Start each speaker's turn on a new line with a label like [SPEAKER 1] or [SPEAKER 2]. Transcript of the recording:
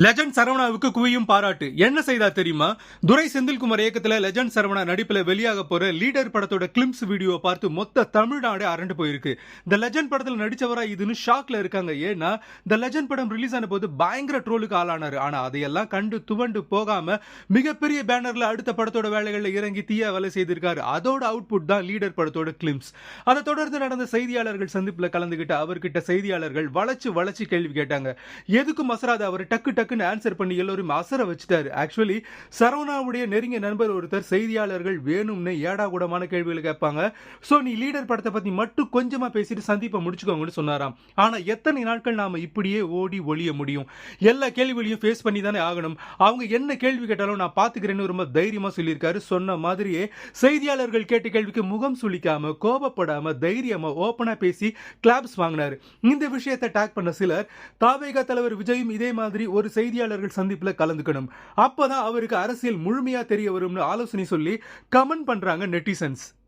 [SPEAKER 1] Legend சரவணாவுக்கு குவியும் பாராட்டு. என்ன செய்தா தெரியுமா? துரை செந்தில்குமார் இயக்கத்துல லெஜண்ட் சரவணா நடிப்புல வெளியாக போற லீடர் படத்தோட கிளிம்ஸ் வீடியோ பார்த்து மொத்த தமிழ்நாடே அரண்டு போயிருக்கு. த லெஜண்ட் படத்துல நடிச்சவரா இதுன்னு ஷாக்ல இருக்காங்க. ஏன்னா த லெஜண்ட் படம் ரிலீஸ் ஆன போது பயங்கர ட்ரோலுக்கு ஆளானாரு. ஆனா அதையெல்லாம் கண்டு துவண்டு போகாம மிகப்பெரிய பேனர்ல அடுத்த படத்தோட வேலைகள்ல இறங்கி தீயா வேலை செய்திருக்காரு. அதோட அவுட்புட் தான் லீடர் படத்தோட கிளிம்ஸ். அதை தொடர்ந்து நடந்த செய்தியாளர்கள் சந்திப்புல கலந்துகிட்ட அவர்கிட்ட செய்தியாளர்கள் வளைச்சு கேள்வி கேட்டாங்க. எதுக்கும் மசராத அவர் டக்கு ஆன்சர் பண்ணி எல்லோரும் அசர வச்சுட்டாரு. ஆக்சுவலி சரவணாவுடைய நெருங்கிய நண்பர் ஒருத்தர் செய்தியாளர்கள் வேணும்னு ஏடா கூடமான கேள்விகளை கேட்பாங்க. சோ நீ லீடர் படத்தை பத்தி மட்டும் கொஞ்சமா பேசிட்டு சந்திப்பை முடிச்சுக்கோங்கன்னு சொன்னாராம். ஆனா எத்தனை நாட்கள் நாம இப்படியே ஓடி ஒளிய முடியும்? எல்லா கேள்விகளையும் ஃபேஸ் பண்ணி தானே ஆகணும். அவங்க என்ன கேள்வி கேட்டாலும் நான் பாத்துக்கிறேன்னு ரொம்ப தைரியமா சொல்லியிருக்காரு. சொன்ன மாதிரியே செய்தியாளர்கள் கேட்ட கேள்விக்கு முகம் சுளிக்காம கோபப்படாம தைரியமா ஓபனா பேசி கிளாப்ஸ் வாங்கினாரு. இந்த விஷயத்தை டாக் பண்ண சிலர் தாவேகா தலைவர் விஜயும் இதே மாதிரி ஒரு செய்தியாளர்கள் சந்திப்புல கலந்துக்கணும், அப்பதான் அவருக்கு அரசியல் முழுமையா தெரிய வரும்னு ஆலோசனை சொல்லி கமெண்ட் பண்றாங்க நெட்டிசன்ஸ்.